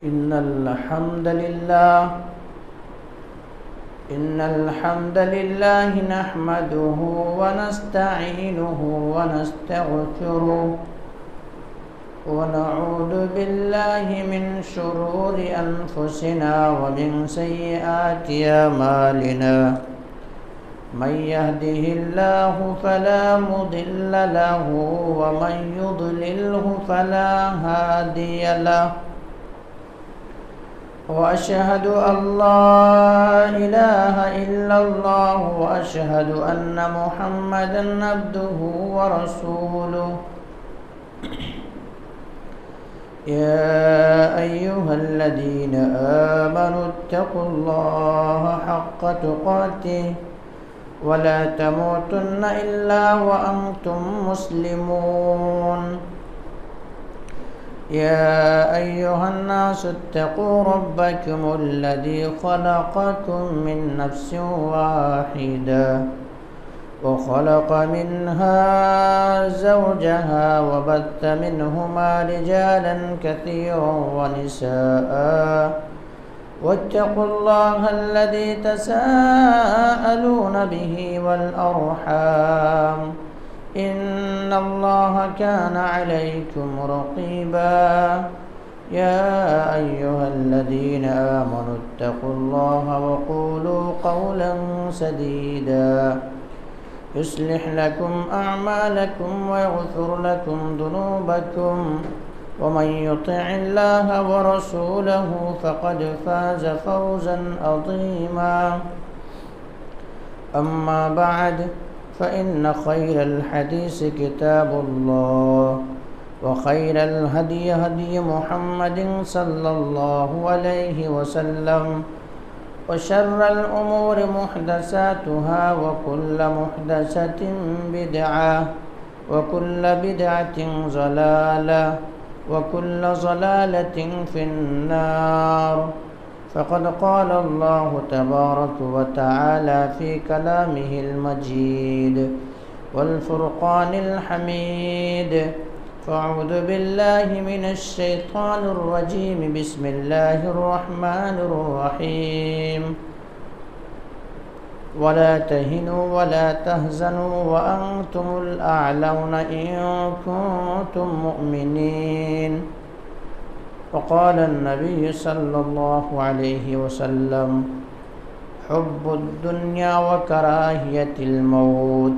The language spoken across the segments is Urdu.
إن الحمد لله نحمده ونستعينه ونستغفره ونعوذ بالله من شرور أنفسنا ومن سيئات أعمالنا من يهده الله فلا مضل له ومن يضلله فلا هادي له وأشهد أن لا إله إلا الله وأشهد أن محمدًا عبده ورسوله يا أيها الذين آمنوا اتقوا الله حق تقاته ولا تموتن إلا وأنتم مسلمون يا أيها الناس اتقوا ربكم الذي خلقكم من نفس واحدة وخلق منها زوجها وبث منهما رجالا كثيرا ونساء واتقوا الله الذي تساءلون به والأرحام إن الله كان عليكم رقيبا يا أيها الذين آمنوا اتقوا الله وقولوا قولا سديدا يصلح لكم أعمالكم ويغفر لكم ذنوبكم ومن يطع الله ورسوله فقد فاز فوزا عظيما أما بعد فإن خير الحديث كتاب الله وخير الهدي هدي محمد صلى الله عليه وسلم وشر الأمور محدثاتها وكل محدثة بدعة وكل بدعة ضلالة وكل ضلالة في النار فقد قال الله تبارك وتعالى في كلامه المجيد والفرقان الحميد فأعوذ بالله من الشيطان الرجيم بسم الله الرحمن الرحيم ولا تهنوا ولا تهزنوا وأنتم الأعلون إن كنتم مؤمنين وقال النبي صلى الله عليه وسلم حب الدنيا وكراهية الموت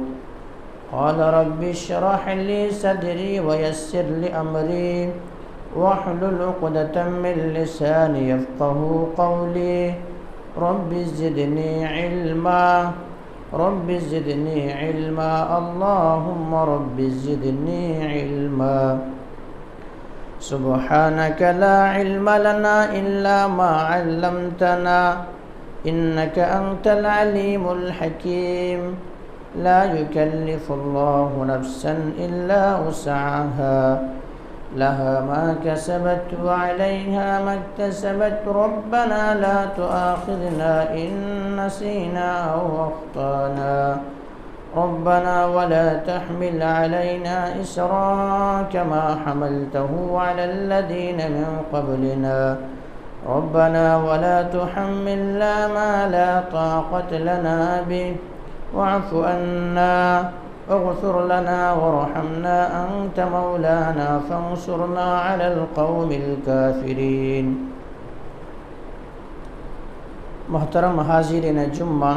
قال رب اشرح لي صدري ويسر لي أمري واحلل عقدة من لساني يفقه قولي رب زدني علما رب زدني علما اللهم رب زدني علما سبحانك لا علم لنا إلا ما علمتنا إنك أنت العليم الحكيم لا يكلف الله نفسا إلا وسعها لها ما كسبت وعليها ما اكتسبت ربنا لا تؤاخذنا إن نسينا أو أخطأنا ربنا ولا تحمل علينا إصرا كما حملته على الذين من قبلنا ربنا ولا تحملنا ما لا طاقة لنا به واعف عنا واغفر لنا وارحمنا أنت مولانا فانصرنا على القوم الكافرين محترم حاضرین جمعہ،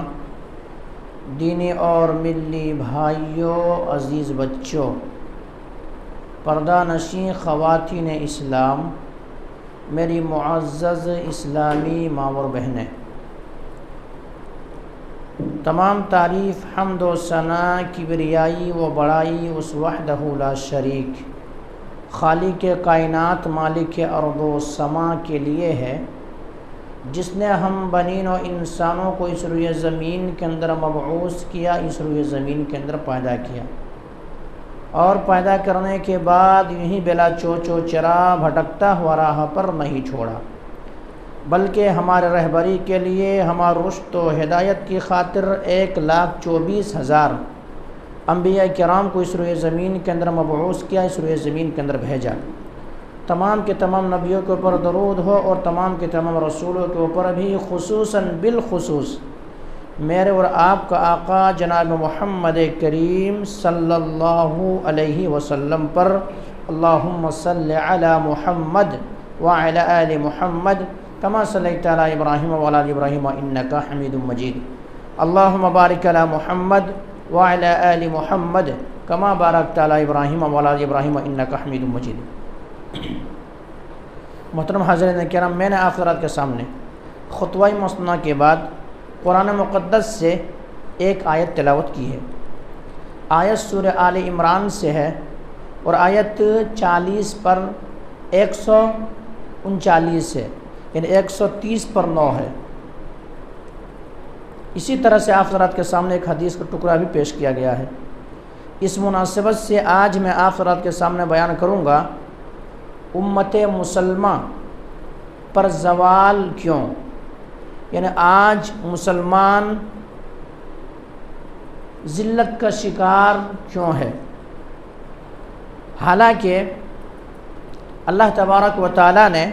دینی اور ملی بھائیوں، عزیز بچوں، پردہ نشین خواتین اسلام، میری معزز اسلامی ماں اور بہنیں، تمام تعریف، حمد و ثنا، کبریائی و بڑائی اس وحدہ لا شریک خالق کائنات مالک ارض و سما کے لیے ہے، جس نے ہم بنین و انسانوں کو اس روئے زمین کے اندر مبعوث کیا، اس روئے زمین کے اندر پیدا کیا، اور پیدا کرنے کے بعد یہیں بلا چوچ و چرا بھٹکتا ہوا راہ پر نہیں چھوڑا، بلکہ ہمارے رہبری کے لیے، ہمارے رشد و ہدایت کی خاطر 1,24,000 انبیاء کرام کو اس روئے زمین کے اندر مبعوث کیا، اس روئے زمین کے اندر بھیجا، تمام کے تمام نبیوں کے اوپر درود ہو اور تمام کے تمام رسولوں کے اوپر بھی خصوصاً بالخصوص میرے اور آپ کا آقا جناب محمد کریم صلی اللہ علیہ وسلم پر اللہم صلی علی محمد وعلی آل محمد کما صلیت علی ابراہیم وعلی آل ابراہیم انکا حمید مجید اللہم بارک علی محمد وعلی آل محمد کما بارکت علی ابراہیم وعلی آل ابراہیم انکا حمید مجید۔ محترم حاضرین کرام، میں نے آپ حضرات کے سامنے خطبہ مسنہ کے بعد قرآن مقدس سے ایک آیت تلاوت کی ہے۔ آیت سورہ آل عمران سے ہے اور آیت 40 پر 139 ہے، یعنی 130 پر 9 ہے۔ اسی طرح سے آپ حضرات کے سامنے ایک حدیث کا ٹکڑا بھی پیش کیا گیا ہے۔ اس مناسبت سے آج میں آپ حضرات کے سامنے بیان کروں گا امت مسلمہ پر زوال کیوں، یعنی آج مسلمان ذلت کا شکار کیوں ہے، حالانکہ اللہ تبارک و تعالیٰ نے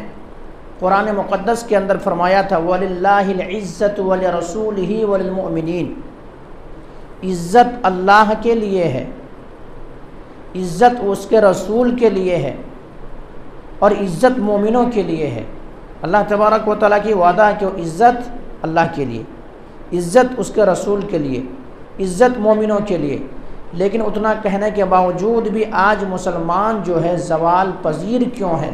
قرآن مقدس کے اندر فرمایا تھا وَلِلَّهِ الْعِزَّةُ وَلِرَسُولِهِ وَلِلْمُؤْمِنِينَ، عزت اللہ کے لیے ہے، عزت اس کے رسول کے لیے ہے اور عزت مومنوں کے لیے ہے۔ اللہ تبارک و تعالیٰ کی وعدہ ہے کہ وہ عزت اللہ کے لیے، عزت اس کے رسول کے لیے، عزت مومنوں کے لیے۔ لیکن اتنا کہنے کے باوجود بھی آج مسلمان جو ہے زوال پذیر کیوں ہے،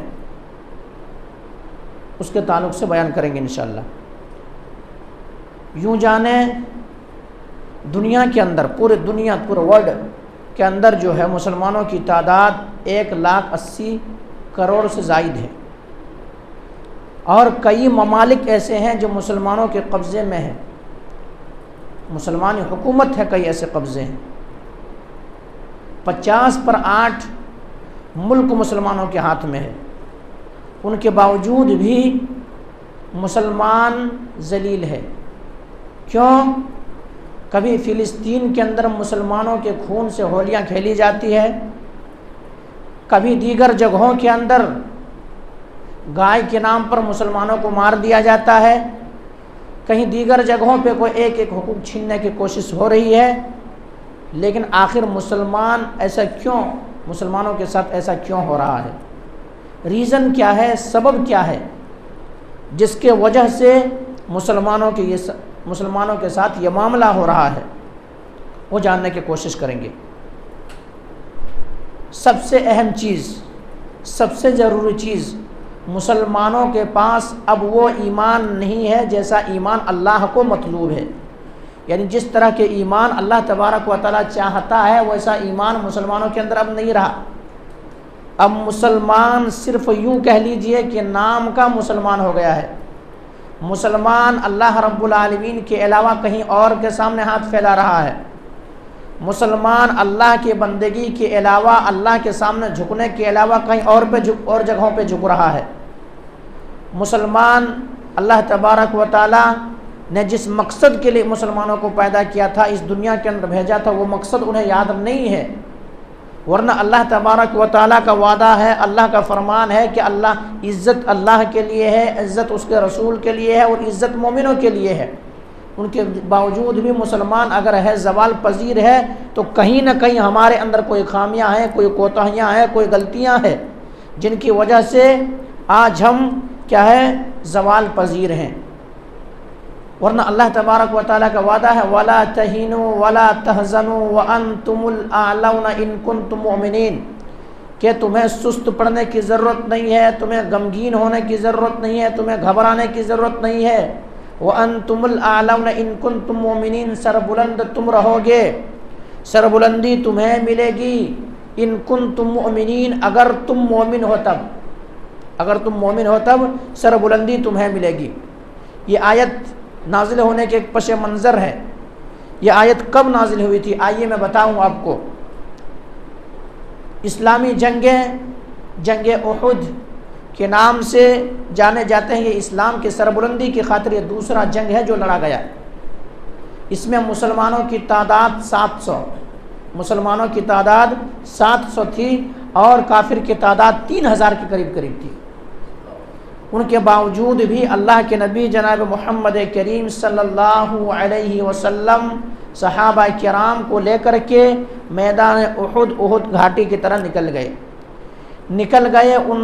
اس کے تعلق سے بیان کریں گے انشاءاللہ۔ یوں جانیں دنیا کے اندر، پورے ورلڈ کے اندر جو ہے مسلمانوں کی تعداد 180 کروڑ سے زائد ہے، اور کئی ممالک ایسے ہیں جو مسلمانوں کے قبضے میں ہیں، مسلمانی حکومت ہے، کئی ایسے قبضے ہیں۔ 50 پر 8 ملک مسلمانوں کے ہاتھ میں ہے، ان کے باوجود بھی مسلمان ذلیل ہے۔ کیوں؟ کبھی فلسطین کے اندر مسلمانوں کے خون سے ہولیاں کھیلی جاتی ہے، کبھی دیگر جگہوں کے اندر گائے کے نام پر مسلمانوں کو مار دیا جاتا ہے، کہیں دیگر جگہوں پہ کوئی ایک حقوق چھیننے کی کوشش ہو رہی ہے۔ لیکن آخر مسلمان ایسا کیوں، مسلمانوں کے ساتھ ایسا کیوں ہو رہا ہے؟ ریزن کیا ہے، سبب کیا ہے جس کے وجہ سے مسلمانوں کے ساتھ یہ معاملہ ہو رہا ہے، وہ جاننے کی کوشش کریں گے۔ سب سے اہم چیز، سب سے ضروری چیز، مسلمانوں کے پاس اب وہ ایمان نہیں ہے جیسا ایمان اللہ کو مطلوب ہے، یعنی جس طرح کے ایمان اللہ تبارک و تعالیٰ چاہتا ہے ویسا ایمان مسلمانوں کے اندر اب نہیں رہا۔ اب مسلمان صرف یوں کہہ لیجئے کہ نام کا مسلمان ہو گیا ہے، مسلمان اللہ رب العالمین کے علاوہ کہیں اور کے سامنے ہاتھ پھیلا رہا ہے، مسلمان اللہ کے بندگی کے علاوہ، اللہ کے سامنے جھکنے کے علاوہ کہیں اور جگہوں پہ جھک رہا ہے۔ مسلمان اللہ تبارک و تعالیٰ نے جس مقصد کے لیے مسلمانوں کو پیدا کیا تھا، اس دنیا کے اندر بھیجا تھا، وہ مقصد انہیں یاد نہیں ہے، ورنہ اللہ تبارک و تعالیٰ کا وعدہ ہے، اللہ کا فرمان ہے کہ عزت اللہ کے لیے ہے، عزت اس کے رسول کے لیے ہے اور عزت مومنوں کے لیے ہے۔ ان کے باوجود بھی مسلمان اگر ہے زوال پذیر ہے تو کہیں نہ کہیں ہمارے اندر کوئی خامیاں ہیں، کوئی کوتاہیاں ہیں، کوئی غلطیاں ہیں، جن کی وجہ سے آج ہم کیا ہے، زوال پذیر ہیں۔ ورنہ اللہ تبارک و تعالیٰ کا وعدہ ہے وَلَا تَهِنُوا وَلَا تَحْزَنُوا وَأَنْتُمُ الْأَعْلَوْنَ إِن كُنتُم مُؤْمِنِينَ، کہ تمہیں سست پڑنے کی ضرورت نہیں ہے، تمہیں غمگین ہونے کی ضرورت نہیں ہے، تمہیں گھبرانے کی ضرورت نہیں ہے۔ وَأَنْتُمُ الْأَعْلَوْنَ إِن كُنتُم مُؤْمِنِينَ، سربلند تم رہو گے، سربلندی تمہیں ملے گی، ان کنتم مؤمنین، اگر تم مومن ہو تب، اگر تم مومن ہو تب سربلندی تمہیں ملے گی۔ یہ آیت نازل ہونے کے ایک پس منظر ہے۔ یہ آیت کب نازل ہوئی تھی آئیے میں بتاؤں آپ کو۔ اسلامی جنگ احد کے نام سے جانے جاتے ہیں، یہ اسلام کی سربلندی کی خاطر یہ دوسرا جنگ ہے جو لڑا گیا۔ اس میں مسلمانوں کی تعداد 700 تھی، اور کافر کی تعداد 3000 کے قریب تھی۔ ان کے باوجود بھی اللہ کے نبی جناب محمد کریم صلی اللہ علیہ وسلم صحابہ کرام کو لے کر کے میدان احد گھاٹی کی طرح نکل گئے۔ ان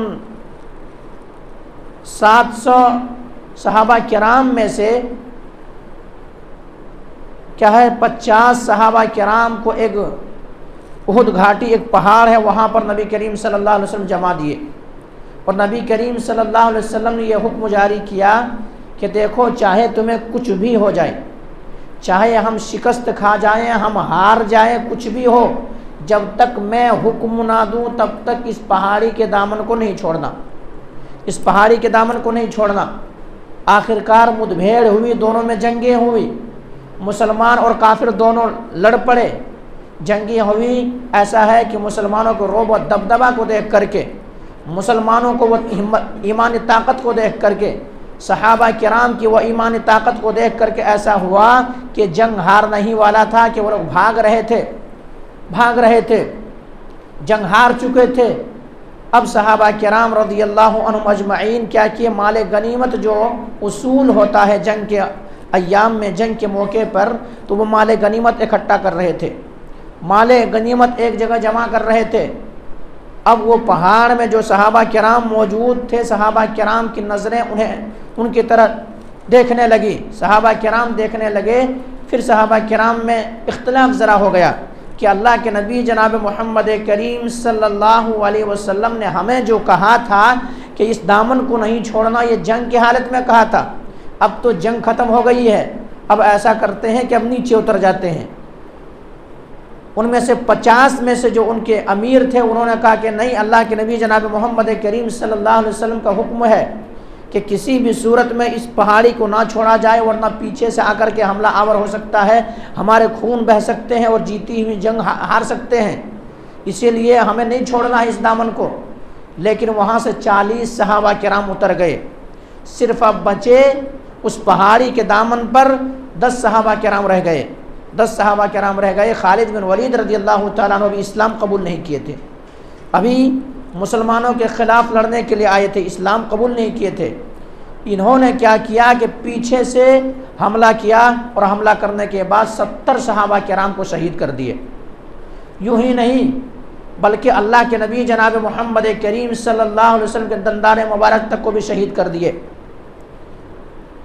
700 صحابہ کرام میں سے 50 صحابہ کرام کو ایک احد گھاٹی، ایک پہاڑ ہے، وہاں پر نبی کریم صلی اللہ علیہ وسلم جمع دیے، اور نبی کریم صلی اللہ علیہ وسلم نے یہ حکم جاری کیا کہ دیکھو چاہے تمہیں کچھ بھی ہو جائے، چاہے ہم شکست کھا جائیں، ہم ہار جائیں، کچھ بھی ہو، جب تک میں حکم نہ دوں تب تک اس پہاڑی کے دامن کو نہیں چھوڑنا، اس پہاڑی کے دامن کو نہیں چھوڑنا۔ آخرکار مدبھیڑ ہوئی، دونوں میں جنگیں ہوئی، مسلمان اور کافر دونوں لڑ پڑے، جنگیں ہوئی۔ ایسا ہے کہ مسلمانوں کو رعب و دبدبہ کو دیکھ کر کے، مسلمانوں کو وہ ایمانی طاقت کو دیکھ کر کے، صحابہ کرام کی وہ ایمانی طاقت کو دیکھ کر کے ایسا ہوا کہ جنگ ہارنا ہی والا تھا کہ وہ لوگ بھاگ رہے تھے، جنگ ہار چکے تھے۔ اب صحابہ کرام رضی اللہ عنہم اجمعین کیا کیے، مال غنیمت جو اصول ہوتا ہے جنگ کے ایام میں، جنگ کے موقع پر، تو وہ مال غنیمت اکٹھا کر رہے تھے، مال غنیمت ایک جگہ جمع کر رہے تھے۔ اب وہ پہاڑ میں جو صحابہ کرام موجود تھے، صحابہ کرام کی نظریں ان کی طرف دیکھنے لگی، صحابہ کرام دیکھنے لگے۔ پھر صحابہ کرام میں اختلاف ذرا ہو گیا کہ اللہ کے نبی جناب محمد کریم صلی اللہ علیہ وسلم نے ہمیں جو کہا تھا کہ اس دامن کو نہیں چھوڑنا، یہ جنگ کی حالت میں کہا تھا، اب تو جنگ ختم ہو گئی ہے، اب ایسا کرتے ہیں کہ اب نیچے اتر جاتے ہیں۔ ان میں سے 50 میں سے جو ان کے امیر تھے، انہوں نے کہا کہ نہیں، اللہ کے نبی جناب محمد کریم صلی اللہ علیہ وسلم کا حکم ہے کہ کسی بھی صورت میں اس پہاڑی کو نہ چھوڑا جائے، ورنہ پیچھے سے آ کر کے حملہ آور ہو سکتا ہے، ہمارے خون بہہ سکتے ہیں اور جیتی ہوئی جنگ ہار سکتے ہیں، اسی لیے ہمیں نہیں چھوڑنا ہے اس دامن کو۔ لیکن وہاں سے 40 صحابہ کرام اتر گئے، صرف اب بچے اس پہاڑی کے دامن پر 10 صحابہ کرام رہ گئے، 10 صحابہ کرام رہ گئے۔ خالد بن ولید رضی اللہ تعالیٰ عنہ بھی اسلام قبول نہیں کیے تھے، ابھی مسلمانوں کے خلاف لڑنے کے لیے آئے تھے، اسلام قبول نہیں کیے تھے۔ انہوں نے کیا کیا کہ پیچھے سے حملہ کیا، اور حملہ کرنے کے بعد 70 صحابہ کرام کو شہید کر دیے۔ یوں ہی نہیں بلکہ اللہ کے نبی جناب محمد کریم صلی اللہ علیہ وسلم کے دندان مبارک تک کو بھی شہید کر دیے۔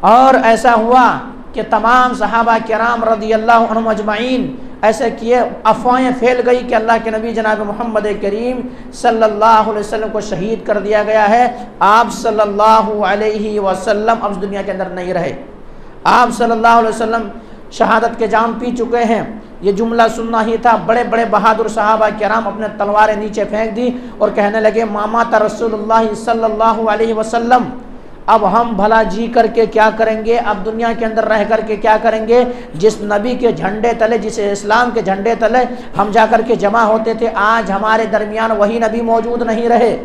اور ایسا ہوا کہ تمام صحابہ کرام رضی اللہ عنہم اجمعین ایسے کیے، افواہیں پھیل گئی کہ اللہ کے نبی جناب محمد کریم صلی اللہ علیہ وسلم کو شہید کر دیا گیا ہے، آپ صلی اللہ علیہ وسلم اب اس دنیا کے اندر نہیں رہے، آپ صلی اللہ علیہ وسلم شہادت کے جام پی چکے ہیں۔ یہ جملہ سننا ہی تھا، بڑے بڑے بہادر صحابہ کرام اپنے تلواریں نیچے پھینک دی اور کہنے لگے مامات رسول اللہ صلی اللہ علیہ وسلم، اب ہم بھلا جی کر کے کیا کریں گے، اب دنیا کے اندر رہ کر کے کیا کریں گے؟ جس نبی کے جھنڈے تلے، جس اسلام کے جھنڈے تلے ہم جا کر کے جمع ہوتے تھے، آج ہمارے درمیان وہی نبی موجود نہیں رہے،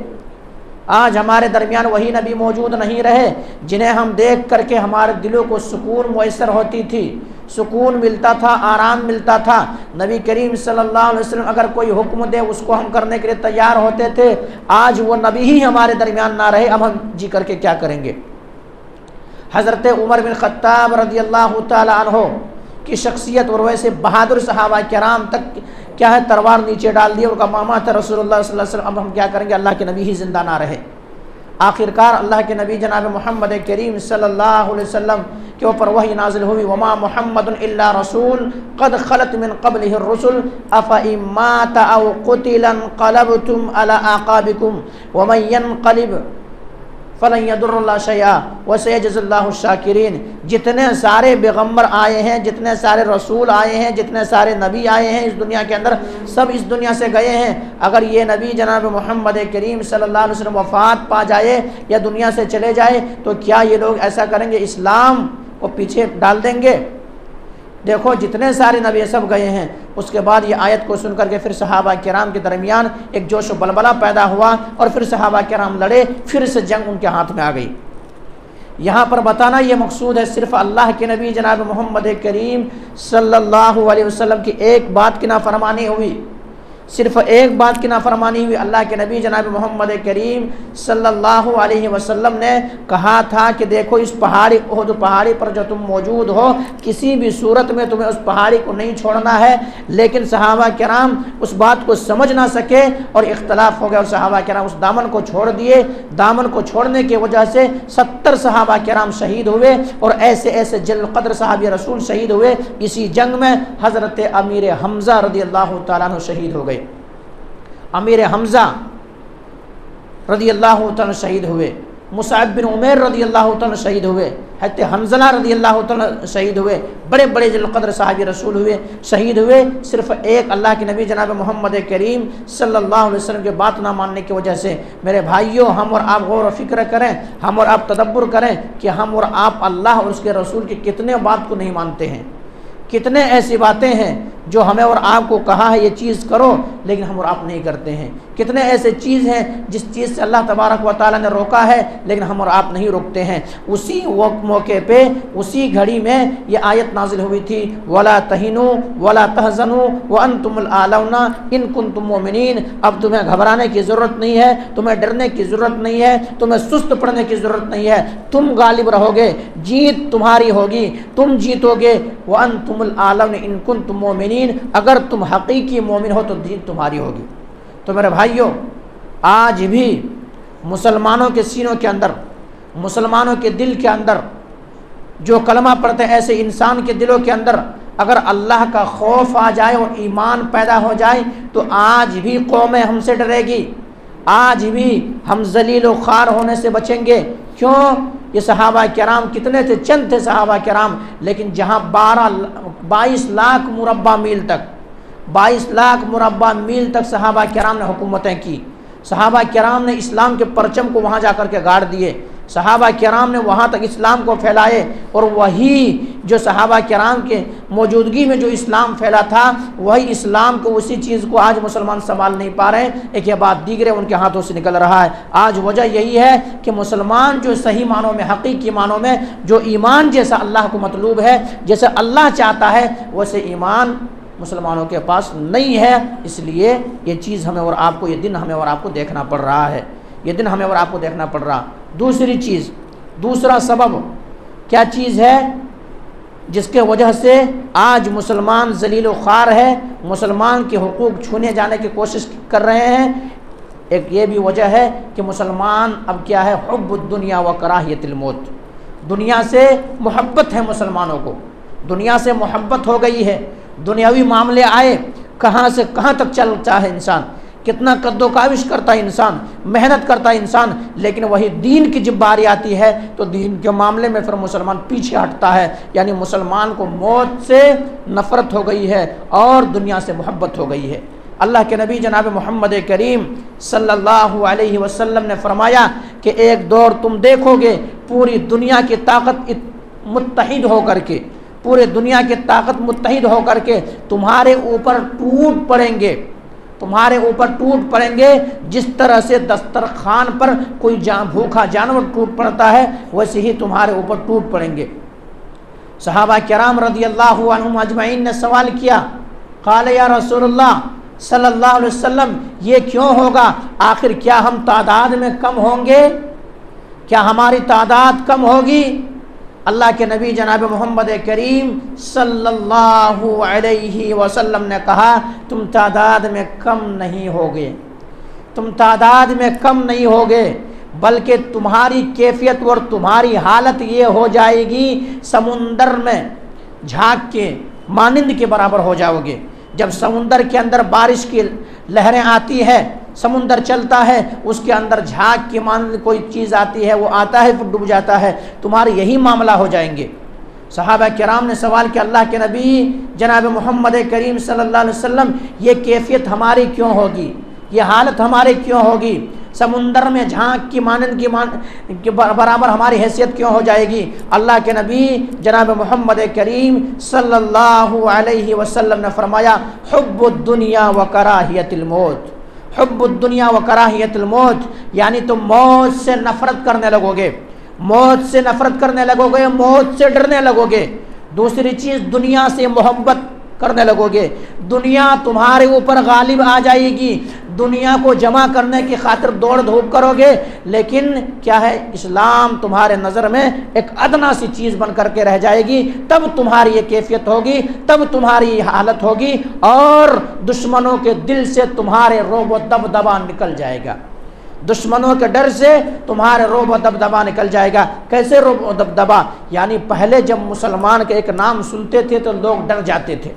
آج ہمارے درمیان وہی نبی موجود نہیں رہے جنہیں ہم دیکھ کر کے ہمارے دلوں کو سکون میسر ہوتی تھی، سکون ملتا تھا، آرام ملتا تھا۔ نبی کریم صلی اللہ علیہ وسلم اگر کوئی حکم دے اس کو ہم کرنے کے لیے تیار ہوتے تھے، آج وہ نبی ہی ہمارے درمیان نہ رہے، اب ہم جی کر کے کیا کریں گے؟ حضرت عمر بن خطاب رضی اللہ تعالی عنہ کی شخصیت اور ویسے بہادر صحابہ کرام تک کیا ہے، تلوار نیچے ڈال دی اور کہا ماما تھا رسول اللہ صلی اللہ علیہ وسلم، اب ہم کیا کریں گے؟ اللہ کے نبی ہی زندہ نہ رہے۔ آخرکار اللہ کے نبی جناب محمد کریم صلی اللہ علیہ وسلم کے اوپر وحی نازل ہوئی، وما محمد الا رسول قد خلت من قبله الرسل افإن مات او قتل انقلبتم على اعقابكم ومن ينقلب فلن يضر الله شيئا وسيجزي الله الشاكرين۔ جتنے سارے پیغمبر آئے ہیں، جتنے سارے رسول آئے ہیں، جتنے سارے نبی آئے ہیں اس دنیا کے اندر، سب اس دنیا سے گئے ہیں۔ اگر یہ نبی جناب محمد کریم صلی اللہ علیہ وسلم وفات پا جائے یا دنیا سے چلے جائے تو کیا یہ لوگ ایسا کریں گے، اسلام کو پیچھے ڈال دیں گے؟ دیکھو جتنے سارے نبی سب گئے ہیں۔ اس کے بعد یہ آیت کو سن کر کے پھر صحابہ کرام کے درمیان ایک جوش و بلبلہ پیدا ہوا اور پھر صحابہ کرام لڑے، پھر سے جنگ ان کے ہاتھ میں آ گئی۔ یہاں پر بتانا یہ مقصود ہے، صرف اللہ کے نبی جناب محمد کریم صلی اللہ علیہ وسلم کی ایک بات کی نافرمانی ہوئی، صرف ایک بات کی نافرمانی ہوئی، اللہ کے نبی جناب محمد کریم صلی اللہ علیہ وسلم نے کہا تھا کہ دیکھو اس پہاڑی احد پہاڑی پر جو تم موجود ہو کسی بھی صورت میں تمہیں اس پہاڑی کو نہیں چھوڑنا ہے، لیکن صحابہ کرام اس بات کو سمجھ نہ سکے اور اختلاف ہو گیا اور صحابہ کرام اس دامن کو چھوڑ دیے۔ دامن کو چھوڑنے کی وجہ سے 70 صحابہ کرام شہید ہوئے اور ایسے ایسے جل قدر صحابی رسول شہید ہوئے۔ اسی جنگ میں حضرت امیر حمزہ رضی اللہ تعالیٰ عنہ شہید ہو گئے، امیر حمزہ رضی اللہ تعالیٰ شہید ہوئے، مصعب بن عمیر رضی اللہ تعالیٰ شہید ہوئے، حضرت حنظلہ رضی اللہ تعالیٰ شہید ہوئے، بڑے بڑے ذی القدر صحابی رسول ہوئے شہید ہوئے، صرف ایک اللہ کے نبی جناب محمد کریم صلی اللہ علیہ وسلم کی بات نہ ماننے کی وجہ سے۔ میرے بھائیوں، ہم اور آپ غور و فکر کریں، ہم اور آپ تدبر کریں کہ ہم اور آپ اللہ اور اس کے رسول کی کتنے بات کو نہیں مانتے ہیں، کتنے ایسی باتیں ہیں جو ہمیں اور آپ کو کہا ہے یہ چیز کرو لیکن ہم اور آپ نہیں کرتے ہیں، کتنے ایسے چیز ہیں جس چیز سے اللہ تبارک و تعالیٰ نے روکا ہے لیکن ہم اور آپ نہیں روکتے ہیں۔ اسی موقع پہ اسی گھڑی میں یہ آیت نازل ہوئی تھی، وَلَا تَهِنُوا وَلَا تَحْزَنُوا وَأَنْتُمُ الْأَعْلَوْنَ إِن كُنتُم مُؤْمِنِينَ۔ اب تمہیں گھبرانے کی ضرورت نہیں ہے، تمہیں ڈرنے کی ضرورت نہیں ہے، تمہیں سست پڑنے کی ضرورت نہیں ہے، تم غالب رہو گے، جیت تمہاری ہوگی، تم جیتو گے۔ وَأَنْتُمُ الْأَعْلَوْنَ إِن كُنتُم مُؤْمِنِينَ، اگر تم حقیقی مومن ہو تو جیت تمہاری ہوگی۔ تو میرے بھائیوں، آج بھی مسلمانوں کے سینوں کے اندر، مسلمانوں کے دل کے اندر جو کلمہ پڑھتے ہیں ایسے انسان کے دلوں کے اندر اگر اللہ کا خوف آ جائے اور ایمان پیدا ہو جائے تو آج بھی قومیں ہم سے ڈرے گی، آج بھی ہم ذلیل و خوار ہونے سے بچیں گے۔ کیوں؟ یہ صحابہ کرام کتنے تھے؟ چند تھے صحابہ کرام، لیکن جہاں 22 لاکھ مربع میل تک 22 لاکھ مربع میل تک صحابہ کرام نے حکومتیں کی، صحابہ کرام نے اسلام کے پرچم کو وہاں جا کر کے گاڑ دیے، صحابہ کرام نے وہاں تک اسلام کو پھیلائے، اور وہی جو صحابہ کرام کے موجودگی میں جو اسلام پھیلا تھا وہی اسلام کو، اسی چیز کو آج مسلمان سنبھال نہیں پا رہے ہیں۔ ایک یہ بات دیگر ان کے ہاتھوں سے نکل رہا ہے۔ آج وجہ یہی ہے کہ مسلمان جو صحیح معنوں میں، حقیقی معنوں میں جو ایمان جیسا اللہ کو مطلوب ہے، جیسے اللہ چاہتا ہے ویسے ایمان مسلمانوں کے پاس نہیں ہے، اس لیے یہ چیز ہمیں اور آپ کو، یہ دن ہمیں اور آپ کو دیکھنا پڑ رہا ہے، یہ دن ہمیں اور آپ کو دیکھنا پڑ رہا۔ دوسری چیز، دوسرا سبب کیا چیز ہے جس کے وجہ سے آج مسلمان ذلیل و خوار ہے، مسلمان کے حقوق چھونے جانے کی کوشش کر رہے ہیں؟ ایک یہ بھی وجہ ہے کہ مسلمان اب کیا ہے، حب الدنیا و کراہیت الموت، دنیا سے محبت ہے مسلمانوں کو، دنیا سے محبت ہو گئی ہے، دنیاوی معاملے آئے کہاں سے کہاں تک چلتا ہے انسان، کتنا قد و کاوش کرتا ہے انسان، محنت کرتا ہے انسان، لیکن وہی دین کی جب باری آتی ہے تو دین کے معاملے میں پھر مسلمان پیچھے ہٹتا ہے۔ یعنی مسلمان کو موت سے نفرت ہو گئی ہے اور دنیا سے محبت ہو گئی ہے۔ اللہ کے نبی جناب محمد کریم صلی اللہ علیہ وسلم نے فرمایا کہ ایک دور تم دیکھو گے پوری دنیا کی طاقت متحد ہو کر کے، پورے دنیا کی طاقت متحد ہو کر کے تمہارے اوپر ٹوٹ پڑیں گے، تمہارے اوپر ٹوٹ پڑیں گے، جس طرح سے دسترخوان پر کوئی بھوکا جانور ٹوٹ پڑتا ہے ویسے ہی تمہارے اوپر ٹوٹ پڑیں گے۔ صحابہ کرام رضی اللہ عنہم اجمعین نے سوال کیا، قال یا رسول اللہ صلی اللہ علیہ وسلم یہ کیوں ہوگا؟ آخر کیا ہم تعداد میں کم ہوں گے؟ کیا ہماری تعداد کم ہوگی؟ اللہ کے نبی جناب محمد کریم صلی اللہ علیہ وسلم نے کہا تم تعداد میں کم نہیں ہوگے، تم تعداد میں کم نہیں ہوگے، بلکہ تمہاری کیفیت اور تمہاری حالت یہ ہو جائے گی سمندر میں جھاگ کے مانند کے برابر ہو جاؤ گے۔ جب سمندر کے اندر بارش کی لہریں آتی ہے، سمندر چلتا ہے، اس کے اندر جھاگ کی مانند کوئی چیز آتی ہے، وہ آتا ہے پھر ڈوب جاتا ہے، تمہارے یہی معاملہ ہو جائیں گے۔ صحابہ کرام نے سوال کیا اللہ کے نبی جناب محمد کریم صلی اللہ علیہ وسلم یہ کیفیت ہماری کیوں ہوگی، یہ حالت ہماری کیوں ہوگی، سمندر میں جھانک کی مانند کی برابر ہماری حیثیت کیوں ہو جائے گی؟ اللہ کے نبی جناب محمد کریم صلی اللہ علیہ وسلم نے فرمایا حب الدنیا و کراہیت الموت، حب الدنیا و کراہیت الموت، یعنی تم موت سے نفرت کرنے لگو گے، موت سے نفرت کرنے لگو گے، موت سے ڈرنے لگو گے۔ دوسری چیز دنیا سے محبت کرنے لگو گے، دنیا تمہارے اوپر غالب آ جائے گی، دنیا کو جمع کرنے کی خاطر دوڑ دھوپ کرو گے، لیکن کیا ہے، اسلام تمہارے نظر میں ایک ادنا سی چیز بن کر کے رہ جائے گی، تب تمہاری یہ کیفیت ہوگی، تب تمہاری یہ حالت ہوگی، اور دشمنوں کے دل سے تمہارے رعب و دبدبا نکل جائے گا، دشمنوں کے ڈر سے تمہارے رعب و دبدبا نکل جائے گا۔ کیسے رعب و دبدبا؟ یعنی پہلے جب مسلمان کے ایک نام سنتے تھے تو لوگ ڈر جاتے تھے،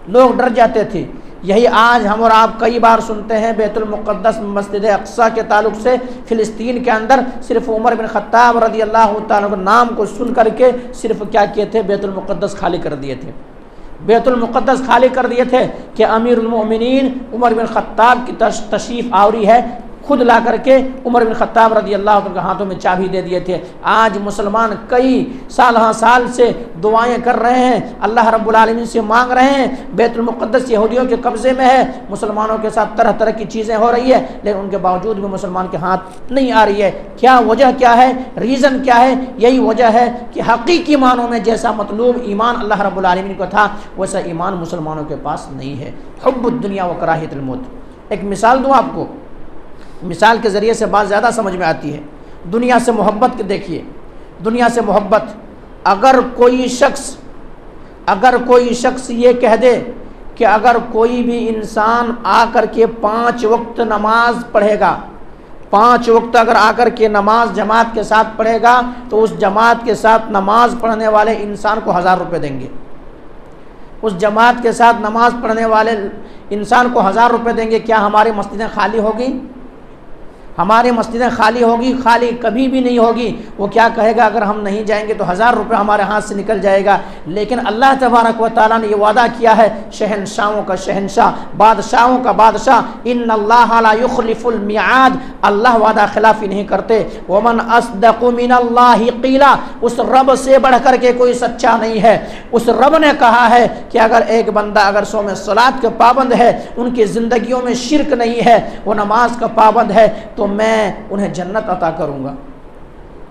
لوگ ڈر جاتے تھے۔ یہی آج ہم اور آپ کئی بار سنتے ہیں بیت المقدس مسجد اقصیٰ کے تعلق سے، فلسطین کے اندر صرف عمر بن خطاب رضی اللہ تعالیٰ کے نام کو سن کر کے صرف کیا کیے تھے، بیت المقدس خالی کر دیے تھے، بیت المقدس خالی کر دیے تھے کہ امیر المؤمنین عمر بن خطاب کی تشریف آوری ہے، خود لا کر کے عمر بن خطاب رضی اللہ عنہ کے ہاتھوں میں چابی دے دیے تھے۔ آج مسلمان کئی سال سے دعائیں کر رہے ہیں، اللہ رب العالمین سے مانگ رہے ہیں، بیت المقدس یہودیوں کے قبضے میں ہے، مسلمانوں کے ساتھ طرح طرح کی چیزیں ہو رہی ہے، لیکن ان کے باوجود بھی مسلمان کے ہاتھ نہیں آ رہی ہے۔ کیا وجہ کیا ہے، ریزن کیا ہے؟ یہی وجہ ہے کہ حقیقی معنوں میں جیسا مطلوب ایمان اللہ رب العالمین کو تھا ویسا ایمان مسلمانوں کے پاس نہیں ہے۔ حب الدنیا و کراہیت الموت۔ ایک مثال دوں آپ کو، مثال کے ذریعے سے بات زیادہ سمجھ میں آتی ہے۔ دنیا سے محبت کے دیکھیے، دنیا سے محبت، اگر کوئی شخص یہ کہہ دے کہ اگر کوئی بھی انسان آ کر کے 5 وقت نماز پڑھے گا، 5 وقت اگر آ کر کے نماز جماعت کے ساتھ پڑھے گا تو اس جماعت کے ساتھ نماز پڑھنے والے انسان کو 1000 روپے دیں گے، اس جماعت کے ساتھ نماز پڑھنے والے انسان کو 1000 روپے دیں گے۔ کیا ہماری مسجدیں خالی ہوگی؟ ہماری مسجدیں خالی ہوگی؟ خالی کبھی بھی نہیں ہوگی۔ وہ کیا کہے گا، اگر ہم نہیں جائیں گے تو 1000 روپے ہمارے ہاتھ سے نکل جائے گا۔ لیکن اللہ تبارک و تعالیٰ نے یہ وعدہ کیا ہے، شہنشاہوں کا شہنشاہ، بادشاہوں کا بادشاہ، ان اللہ لا یخلف المیعاد، اللہ وعدہ خلافی نہیں کرتے۔ ومن اصدق من اللہ قیلا، اس رب سے بڑھ کر کے کوئی سچا نہیں ہے۔ اس رب نے کہا ہے کہ اگر ایک بندہ اگر صوم صلات کے پابند ہے، ان کی زندگیوں میں شرک نہیں ہے، وہ نماز کا پابند ہے، تو میں انہیں جنت عطا کروں گا،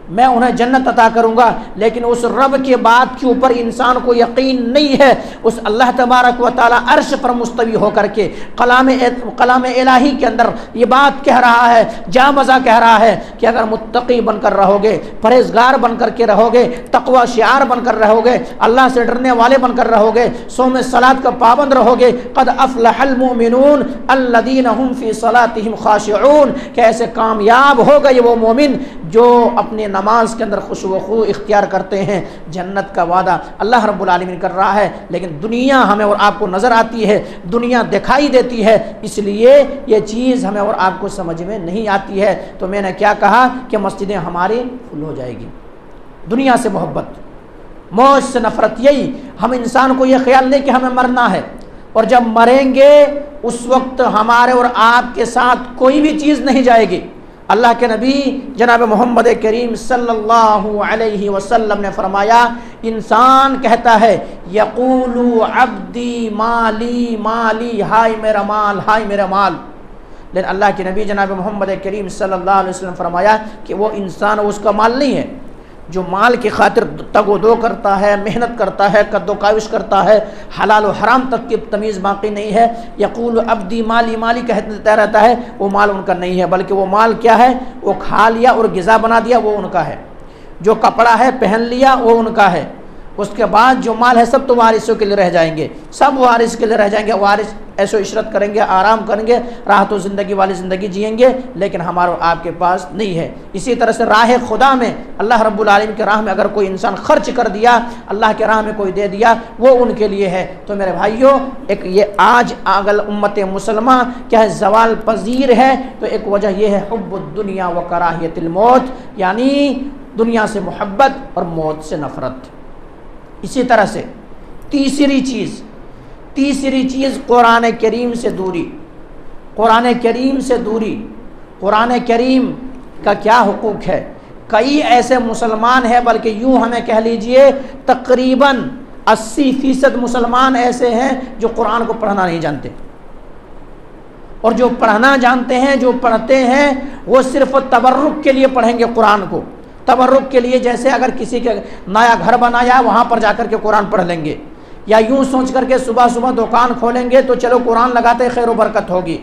میں انہیں جنت عطا کروں گا۔ لیکن اس رب کے بات کے اوپر انسان کو یقین نہیں ہے۔ اس اللہ تبارک و تعالی عرش پر مستوی ہو کر کے کلام الہی کے اندر یہ بات کہہ رہا ہے، جا بجا کہہ رہا ہے کہ اگر متقی بن کر رہو گے، پرہیزگار بن کر کے رہو گے، تقوی شعار بن کر رہو گے، اللہ سے ڈرنے والے بن کر رہو گے، صوم صلات کا پابند رہو گے، قد افلح المؤمنون الذین هم فی صلاتهم خاشعون، کہ ایسے کامیاب ہو گئے وہ مومن جو اپنی نماز کے اندر خشوع و خضوع اختیار کرتے ہیں۔ جنت کا وعدہ اللہ رب العالمین کر رہا ہے، لیکن دنیا ہمیں اور آپ کو نظر آتی ہے، دنیا دکھائی دیتی ہے، اس لیے یہ چیز ہمیں اور آپ کو سمجھ میں نہیں آتی ہے۔ تو میں نے کیا کہا کہ مسجدیں ہماری فل ہو جائے گی۔ دنیا سے محبت، موت سے نفرت، یہی ہم انسان کو یہ خیال نہیں کہ ہمیں مرنا ہے، اور جب مریں گے اس وقت ہمارے اور آپ کے ساتھ کوئی بھی چیز نہیں جائے گی۔ اللہ کے نبی جناب محمد کریم صلی اللہ علیہ وسلم نے فرمایا، انسان کہتا ہے یقول عبدی مالی مالی، ہائے میرا مال، ہائے میرا مال، لیکن اللہ کے نبی جناب محمد کریم صلی اللہ علیہ وسلم فرمایا کہ وہ انسان اس کا مال نہیں ہے جو مال کی خاطر تگ و دو کرتا ہے، محنت کرتا ہے، قد و کاوش کرتا ہے، حلال و حرام تک کی تمیز باقی نہیں ہے۔ یقول عبدی مالی مالی کہتا رہتا ہے، وہ مال ان کا نہیں ہے، بلکہ وہ مال کیا ہے، وہ کھا لیا اور غذا بنا دیا وہ ان کا ہے، جو کپڑا ہے پہن لیا وہ ان کا ہے، اس کے بعد جو مال ہے سب تو وارثوں کے لیے رہ جائیں گے، سب وارث کے لیے رہ جائیں گے، وارث ایسو عشرت کریں گے، آرام کریں گے، راحت و زندگی والی زندگی جئیں گے، لیکن ہمارا آپ کے پاس نہیں ہے۔ اسی طرح سے راہ خدا میں، اللہ رب العالمین کے راہ میں اگر کوئی انسان خرچ کر دیا، اللہ کے راہ میں کوئی دے دیا، وہ ان کے لیے ہے۔ تو میرے بھائیوں، ایک یہ آج اگر امت مسلمہ کیا ہے زوال پذیر ہے، تو ایک وجہ یہ ہے حب الدنیا و کراہیت الموت، یعنی دنیا سے محبت اور موت سے نفرت۔ اسی طرح سے تیسری چیز قرآن کریم سے دوری، قرآن کریم سے دوری۔ قرآن کریم کا کیا حقوق ہے؟ کئی ایسے مسلمان ہیں، بلکہ یوں ہمیں کہہ لیجئے تقریباً 80% مسلمان ایسے ہیں جو قرآن کو پڑھنا نہیں جانتے، اور جو پڑھنا جانتے ہیں، جو پڑھتے ہیں، وہ صرف تبرک کے لیے پڑھیں گے قرآن کو، تبرک کے لیے، جیسے اگر کسی کے نیا گھر بنایا وہاں پر جا کر کے قرآن پڑھ لیں گے، یا یوں سوچ کر کے صبح صبح دکان کھولیں گے تو چلو قرآن لگاتے خیر و برکت ہوگی،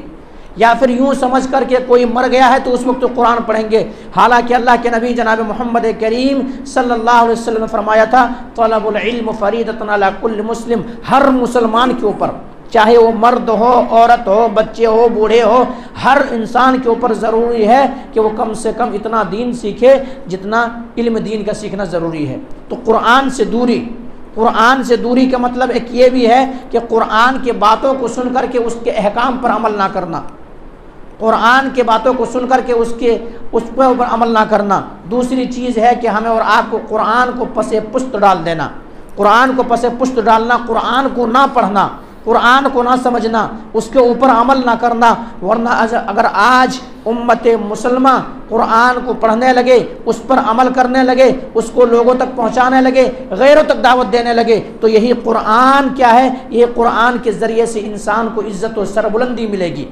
یا پھر یوں سمجھ کر کے کوئی مر گیا ہے تو اس وقت تو قرآن پڑھیں گے۔ حالانکہ اللہ کے نبی جناب محمد کریم صلی اللہ علیہ وسلم نے فرمایا تھا طلب العلم فریضۃ علی کل مسلم، ہر مسلمان کے اوپر، چاہے وہ مرد ہو، عورت ہو، بچے ہو، بوڑھے ہو، ہر انسان کے اوپر ضروری ہے کہ وہ کم سے کم اتنا دین سیکھے جتنا علم دین کا سیکھنا ضروری ہے۔ تو قرآن سے دوری کا مطلب ایک یہ بھی ہے کہ قرآن کے باتوں کو سن کر کے اس کے احکام پر عمل نہ کرنا، قرآن کے باتوں کو سن کر کے اس پر عمل نہ کرنا۔ دوسری چیز ہے کہ ہمیں اور آپ کو قرآن کو پس پشت ڈال دینا، قرآن کو پس پشت ڈالنا، قرآن کو نہ پڑھنا، قرآن کو نہ سمجھنا، اس کے اوپر عمل نہ کرنا۔ ورنہ اگر آج امت مسلمہ قرآن کو پڑھنے لگے، اس پر عمل کرنے لگے، اس کو لوگوں تک پہنچانے لگے، غیروں تک دعوت دینے لگے، تو یہی قرآن کیا ہے؟ یہ قرآن کے ذریعے سے انسان کو عزت و سربلندی ملے گی،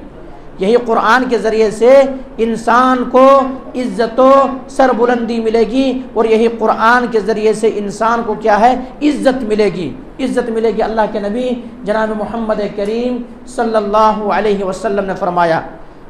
یہی قرآن کے ذریعے سے انسان کو عزت و سربلندی ملے گی، اور یہی قرآن کے ذریعے سے انسان کو کیا ہے؟ عزت ملے گی، عزت ملے گی۔ اللہ کے نبی جناب محمد کریم صلی اللہ علیہ وسلم نے فرمایا،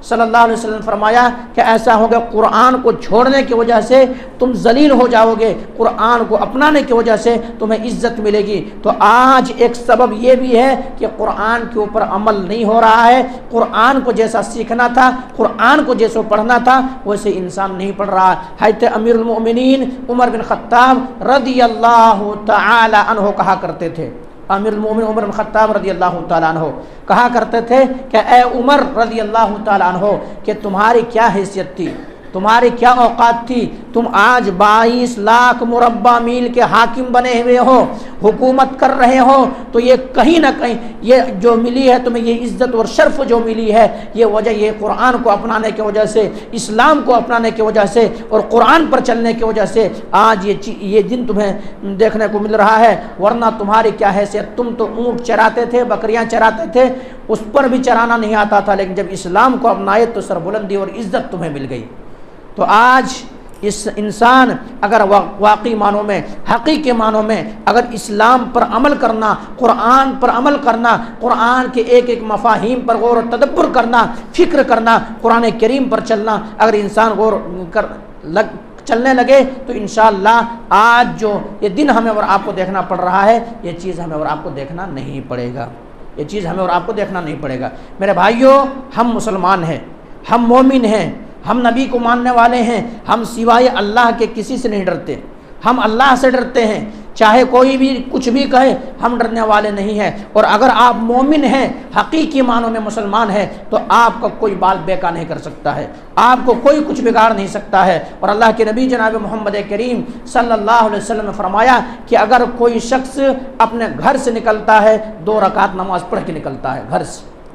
صلی اللہ علیہ وسلم نے فرمایا کہ ایسا ہوگا قرآن کو چھوڑنے کی وجہ سے تم ذلیل ہو جاؤ گے، قرآن کو اپنانے کی وجہ سے تمہیں عزت ملے گی۔ تو آج ایک سبب یہ بھی ہے کہ قرآن کے اوپر عمل نہیں ہو رہا ہے، قرآن کو جیسا سیکھنا تھا، قرآن کو جیسا پڑھنا تھا ویسے انسان نہیں پڑھ رہا۔ حضرت امیر المؤمنین عمر بن خطاب رضی اللہ تعالی عنہ کہا کرتے تھے، امیر المومن عمر بن خطاب رضی اللہ تعالیٰ عنہ کہا کرتے تھے کہ اے عمر رضی اللہ تعالیٰ عنہ کہ تمہاری کیا حیثیت تھی، تمہاری کیا اوقات تھی، تم آج 22 لاکھ مربع میل کے حاکم بنے ہوئے ہو، حکومت کر رہے ہو، تو یہ کہیں نہ کہیں یہ جو ملی ہے تمہیں، یہ عزت اور شرف جو ملی ہے، یہ وجہ یہ قرآن کو اپنانے کی وجہ سے، اسلام کو اپنانے کی وجہ سے اور قرآن پر چلنے کی وجہ سے آج یہ دن تمہیں دیکھنے کو مل رہا ہے۔ ورنہ تمہاری کیا حیثیت، تم تو اونٹ چراتے تھے، بکریاں چراتے تھے، اس پر بھی چرانا نہیں آتا تھا، لیکن جب اسلام کو اپنائے تو سربلندی اور عزت تمہیں مل گئی۔ تو آج اس انسان اگر واقعی معنوں میں، حقیقی معنوں میں اگر اسلام پر عمل کرنا، قرآن پر عمل کرنا، قرآن کے ایک ایک مفاہیم پر غور و تدبر کرنا، فکر کرنا، قرآن کریم پر چلنا، اگر انسان غور کر چلنے لگے تو انشاءاللہ آج جو یہ دن ہمیں اور آپ کو دیکھنا پڑ رہا ہے، یہ چیز ہمیں اور آپ کو دیکھنا نہیں پڑے گا، یہ چیز ہمیں اور آپ کو دیکھنا نہیں پڑے گا۔ میرے بھائیوں، ہم مسلمان ہیں، ہم مومن ہیں، ہم نبی کو ماننے والے ہیں، ہم سوائے اللہ کے کسی سے نہیں ڈرتے، ہم اللہ سے ڈرتے ہیں، چاہے کوئی بھی کچھ بھی کہے ہم ڈرنے والے نہیں ہیں۔ اور اگر آپ مومن ہیں، حقیقی معنوں میں مسلمان ہیں، تو آپ کا کوئی بال بیکا نہیں کر سکتا ہے، آپ کو کوئی کچھ بگاڑ نہیں سکتا ہے۔ اور اللہ کے نبی جناب محمد کریم صلی اللہ علیہ وسلم نے فرمایا کہ اگر کوئی شخص اپنے گھر سے نکلتا ہے 2 رکعت نماز پڑھ کے نکلتا ہے،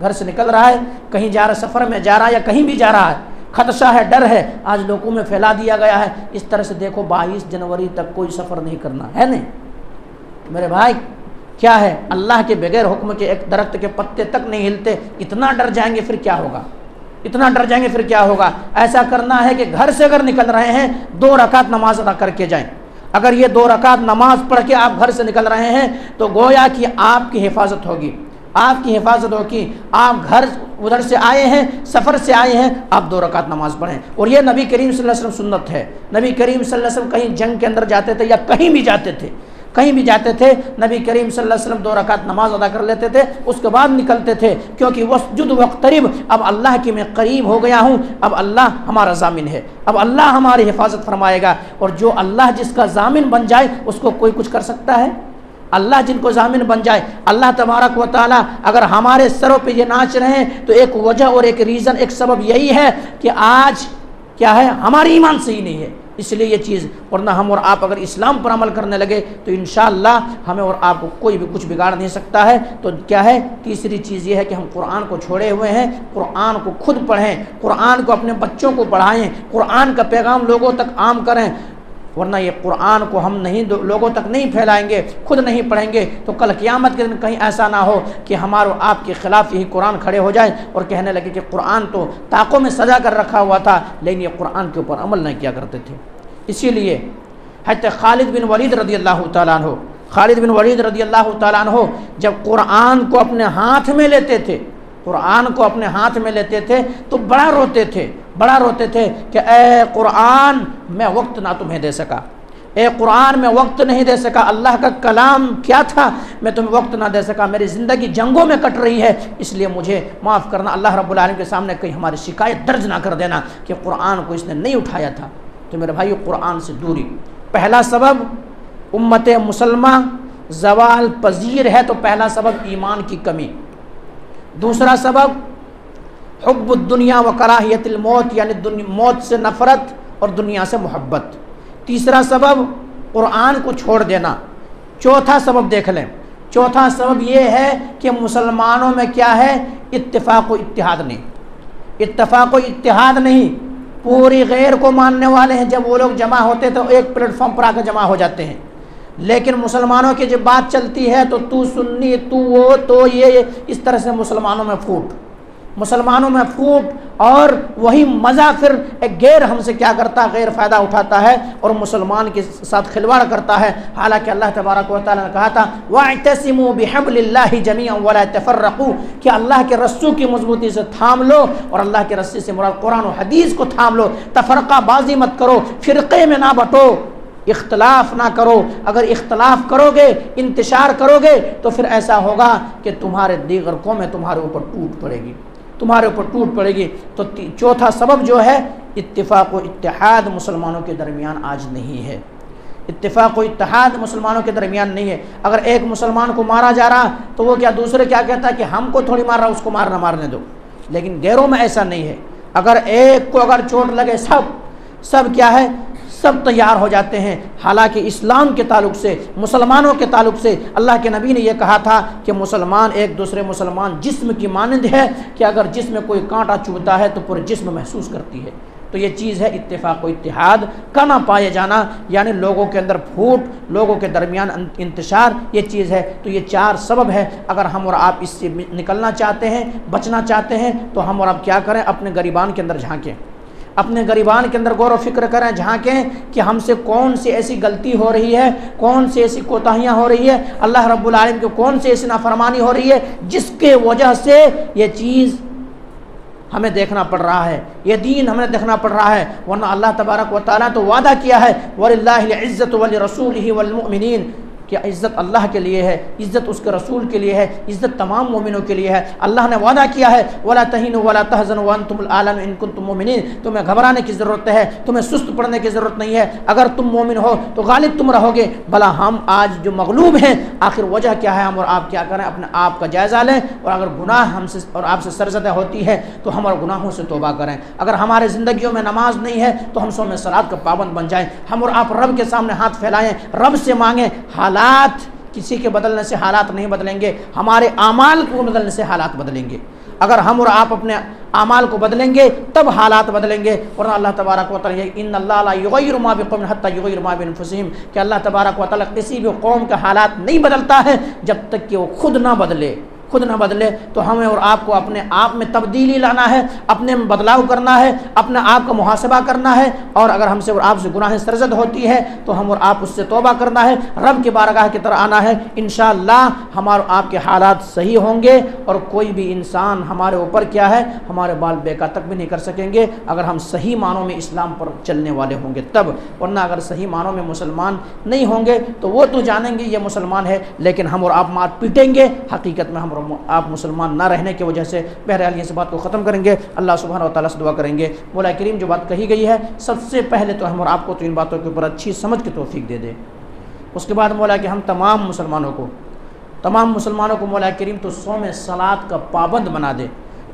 گھر سے نکل رہا ہے، کہیں جا رہا ہے، سفر میں جا رہا ہے یا کہیں بھی جا رہا ہے، خدشہ ہے، ڈر ہے، آج لوگوں میں پھیلا دیا گیا ہے، اس طرح سے دیکھو 22 جنوری تک کوئی سفر نہیں کرنا ہے، نہیں میرے بھائی، کیا ہے اللہ کے بغیر حکم کے ایک درخت کے پتے تک نہیں ہلتے، اتنا ڈر جائیں گے پھر کیا ہوگا، اتنا ڈر جائیں گے پھر کیا ہوگا۔ ایسا کرنا ہے کہ گھر سے اگر نکل رہے ہیں 2 رکعت نماز ادا کر کے جائیں۔ اگر یہ 2 رکعت نماز پڑھ کے آپ گھر سے نکل رہے ہیں تو گویا کہ آپ کی حفاظت ہوگی، آپ کی حفاظت ہوگی، آپ گھر ادھر سے آئے ہیں، سفر سے آئے ہیں، آپ 2 رکعت نماز پڑھیں۔ اور یہ نبی کریم صلی اللہ علیہ وسلم سنت ہے، نبی کریم صلی اللہ علیہ وسلم کہیں جنگ کے اندر جاتے تھے یا کہیں بھی جاتے تھے، نبی کریم صلی اللہ علیہ وسلم 2 رکعت نماز ادا کر لیتے تھے، اس کے بعد نکلتے تھے، کیونکہ وسجد واقترب، اب اللہ کی میں قریب ہو گیا ہوں، اب اللہ ہمارا ضامن ہے، اب اللہ ہماری حفاظت فرمائے گا۔ اور جو اللہ جس کا ضامن بن جائے اس کو کوئی کچھ کر سکتا ہے؟ اللہ جن کو ضامن بن جائے، اللہ تبارک و تعالیٰ اگر ہمارے سروں پہ یہ ناچ رہے ہیں تو ایک وجہ اور ایک ریزن، ایک سبب یہی ہے کہ آج کیا ہے، ہماری ایمان صحیح نہیں ہے، اس لیے یہ چیز۔ ورنہ ہم اور آپ اگر اسلام پر عمل کرنے لگے تو انشاءاللہ ہمیں اور آپ کو کوئی بھی کچھ بگاڑ نہیں سکتا ہے۔ تو کیا ہے، تیسری چیز یہ ہے کہ ہم قرآن کو چھوڑے ہوئے ہیں، قرآن کو خود پڑھیں، قرآن کو اپنے بچوں کو پڑھائیں، قرآن کا پیغام لوگوں تک عام کریں۔ ورنہ یہ قرآن کو ہم لوگوں تک نہیں پھیلائیں گے، خود نہیں پڑھیں گے تو کل قیامت کے دن کہیں ایسا نہ ہو کہ ہمارے آپ کے خلاف یہی قرآن کھڑے ہو جائے اور کہنے لگے کہ قرآن تو طاقوں میں سجا کر رکھا ہوا تھا، لیکن یہ قرآن کے اوپر عمل نہیں کیا کرتے تھے۔ اسی لیے حضرت خالد بن ولید رضی اللہ تعالیٰ عنہ خالد بن ولید رضی اللہ تعالیٰ عنہ جب قرآن کو اپنے ہاتھ میں لیتے تھے، قرآن کو اپنے ہاتھ میں لیتے تھے تو بڑا روتے تھے کہ اے قرآن میں وقت نہ تمہیں دے سکا، اے قرآن میں وقت نہیں دے سکا، اللہ کا کلام کیا تھا میں تمہیں وقت نہ دے سکا، میری زندگی جنگوں میں کٹ رہی ہے، اس لیے مجھے معاف کرنا، اللہ رب العالمین کے سامنے کہیں ہماری شکایت درج نہ کر دینا کہ قرآن کو اس نے نہیں اٹھایا تھا۔ تو میرے بھائیو، قرآن سے دوری پہلا سبب امت مسلمہ زوال پذیر ہے، تو پہلا سبب ایمان کی کمی، دوسرا سبب حب الدنیا و کراہیت الموت، یعنی موت سے نفرت اور دنیا سے محبت، تیسرا سبب قرآن کو چھوڑ دینا، چوتھا سبب دیکھ لیں، چوتھا سبب یہ ہے کہ مسلمانوں میں کیا ہے، اتفاق و اتحاد نہیں، اتفاق و اتحاد نہیں، پوری غیر کو ماننے والے ہیں، جب وہ لوگ جمع ہوتے تو ایک پلیٹ فارم پر آ کر جمع ہو جاتے ہیں، لیکن مسلمانوں کی جب بات چلتی ہے تو سنی، تو وہ، تو یہ، اس طرح سے مسلمانوں میں پھوٹ، اور وہی مزہ پھر ایک غیر ہم سے کیا کرتا ہے، غیر فائدہ اٹھاتا ہے اور مسلمان کے ساتھ کھلواڑ کرتا ہے، حالانکہ اللہ تبارک و تعالیٰ نے کہا تھا وَاعْتَصِمُوا بِحَبْلِ اللَّهِ جَمِيعًا وَلَا تَفَرَّقُوا، کہ اللہ کے رسول کی مضبوطی سے تھام لو، اور اللہ کے رسی سے مراد قرآن و حدیث کو تھام لو، تفرقہ بازی مت کرو، فرقے میں نہ بٹو، اختلاف نہ کرو، اگر اختلاف کرو گے، انتشار کرو گے تو پھر ایسا ہوگا کہ تمہارے دیگر قومیں تمہارے اوپر ٹوٹ پڑے گی، تو چوتھا سبب جو ہے اتفاق و اتحاد مسلمانوں کے درمیان آج نہیں ہے، اتفاق و اتحاد مسلمانوں کے درمیان نہیں ہے۔ اگر ایک مسلمان کو مارا جا رہا تو وہ کیا دوسرے کیا کہتا ہے کہ ہم کو تھوڑی مار رہا، اس کو مارنے دو، لیکن غیروں میں ایسا نہیں ہے، اگر ایک کو اگر چوٹ لگے سب کیا ہے، سب تیار ہو جاتے ہیں، حالانکہ اسلام کے تعلق سے، مسلمانوں کے تعلق سے اللہ کے نبی نے یہ کہا تھا کہ مسلمان ایک دوسرے مسلمان جسم کی مانند ہے کہ اگر جسم میں کوئی کانٹا چبھتا ہے تو پورے جسم محسوس کرتی ہے، تو یہ چیز ہے اتفاق و اتحاد کا نہ پائے جانا، یعنی لوگوں کے اندر پھوٹ، لوگوں کے درمیان انتشار، یہ چیز ہے۔ تو یہ چار سبب ہے، اگر ہم اور آپ اس سے نکلنا چاہتے ہیں، بچنا چاہتے ہیں، تو ہم اور آپ کیا کریں، اپنے گریبان کے اندر جھانکیں، اپنے گریبان کے اندر غور و فکر کریں، جھانکیں کہ ہم سے کون سی ایسی غلطی ہو رہی ہے، کون سی ایسی کوتاہیاں ہو رہی ہے، اللہ رب العالمین کی کون سی ایسی نافرمانی ہو رہی ہے جس کے وجہ سے یہ چیز ہمیں دیکھنا پڑ رہا ہے، یہ دین ہمیں دیکھنا پڑ رہا ہے، ورنہ اللہ تبارک و تعالیٰ تو وعدہ کیا ہے وَلِلَّهِ الْعِزَّةُ وَلِرَسُولِهِ وَالْمُؤْمِنِينَ، کہ عزت اللہ کے لیے ہے، عزت اس کے رسول کے لیے ہے، عزت تمام مومنوں کے لیے ہے۔ اللہ نے وعدہ کیا ہے وَلَا تَهِنُوا وَلَا تَحْزَنُوا وَأَنْتُمُ الْأَعْلَوْنَ إِن كُنتُم مُؤْمِنِينَ، تمہیں گھبرانے کی ضرورت ہے، تمہیں سست پڑنے کی ضرورت نہیں ہے، اگر تم مومن ہو تو غالب تم رہو گے، بھلا ہم آج جو مغلوب ہیں آخر وجہ کیا ہے، ہم اور آپ کیا کریں، اپنے آپ کا جائزہ لیں، اور اگر گناہ ہم سے اور آپ سے سرزدہ ہوتی ہے تو ہم اور گناہوں سے توبہ کریں، اگر ہمارے زندگیوں میں نماز نہیں ہے تو ہم صوم صلات کا پابند بن جائیں، ہم اور آپ رب کے سامنے ہاتھ پھیلائیں، رب سے مانگیں، حالات کسی کے بدلنے سے حالات نہیں بدلیں گے، ہمارے اعمال کو بدلنے سے حالات بدلیں گے، اگر ہم اور آپ اپنے اعمال کو بدلیں گے تب حالات بدلیں گے، ورنہ اللہ تبارک و تعالیٰ ان اللہ لا یغیر ما بقوم حتی یغیر ما بانفسہم، کہ اللہ تبارک و تعالیٰ کسی بھی قوم کا حالات نہیں بدلتا ہے جب تک کہ وہ خود نہ بدلے، تو ہمیں اور آپ کو اپنے آپ میں تبدیلی لانا ہے، اپنے میں بدلاؤ کرنا ہے، اپنے آپ کا محاسبہ کرنا ہے، اور اگر ہم سے اور آپ سے گناہ سرزد ہوتی ہے تو ہم اور آپ اس سے توبہ کرنا ہے، رب کی بارگاہ کی طرح آنا ہے، انشاءاللہ ہمارے آپ کے حالات صحیح ہوں گے، اور کوئی بھی انسان ہمارے اوپر کیا ہے، ہمارے بال بیکا تک بھی نہیں کر سکیں گے اگر ہم صحیح معنوں میں اسلام پر چلنے والے ہوں گے تب، ورنہ اگر صحیح معنوں میں مسلمان نہیں ہوں گے تو وہ تو جانیں گے یہ مسلمان ہے، لیکن ہم اور آپ مات پیٹیں گے، حقیقت میں ہم آپ مسلمان نہ رہنے کی وجہ سے۔ بہرحال اس بات کو ختم کریں گے، اللہ سبحانہ و تعالیٰ سے دعا کریں گے مولا کریم جو بات کہی گئی ہے سب سے پہلے تو ہم اور آپ کو تو ان باتوں کے اوپر اچھی سمجھ کی توفیق دے دے، اس کے بعد مولا کہ ہم تمام مسلمانوں کو مولا کریم تو صوم صلات کا پابند بنا دے،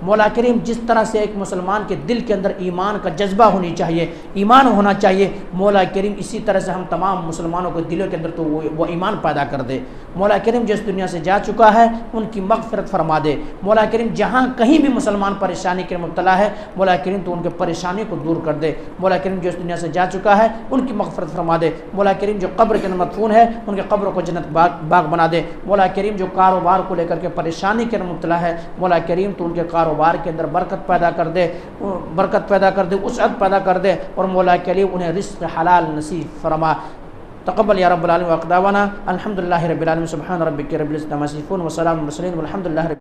مولا کریم جس طرح سے ایک مسلمان کے دل کے اندر ایمان کا جذبہ ہونی چاہیے، ایمان ہونا چاہیے، مولا کریم اسی طرح سے ہم تمام مسلمانوں کو دلوں کے اندر تو وہ ایمان پیدا کر دے، مولا کریم جو اس دنیا سے جا چکا ہے ان کی مغفرت فرما دے، مولا کریم جہاں کہیں بھی مسلمان پریشانی کے مبتلا ہے مولا کریم تو ان کے پریشانی کو دور کر دے، مولا کریم جو اس دنیا سے جا چکا ہے ان کی مغفرت فرما دے، مولا کریم جو قبر کے اندر مدفون ہے ان کے قبروں کو جنت باغ بنا دے، مولا کریم جو کاروبار کو لے کر کے پریشانی کے اندر مبتلا ہے مولا کریم تو ان کے کاروبار کے اندر برکت پیدا کر دے، وسعت پیدا کر دے، اور مولا کریم انہیں رزق حلال نصیب فرما، تقبل یا رب العالمین واقداوانا الحمدللہ رب العالمین سبحان ربک رب العزت عما یصفون وسلام علی المرسلین والحمدللہ رب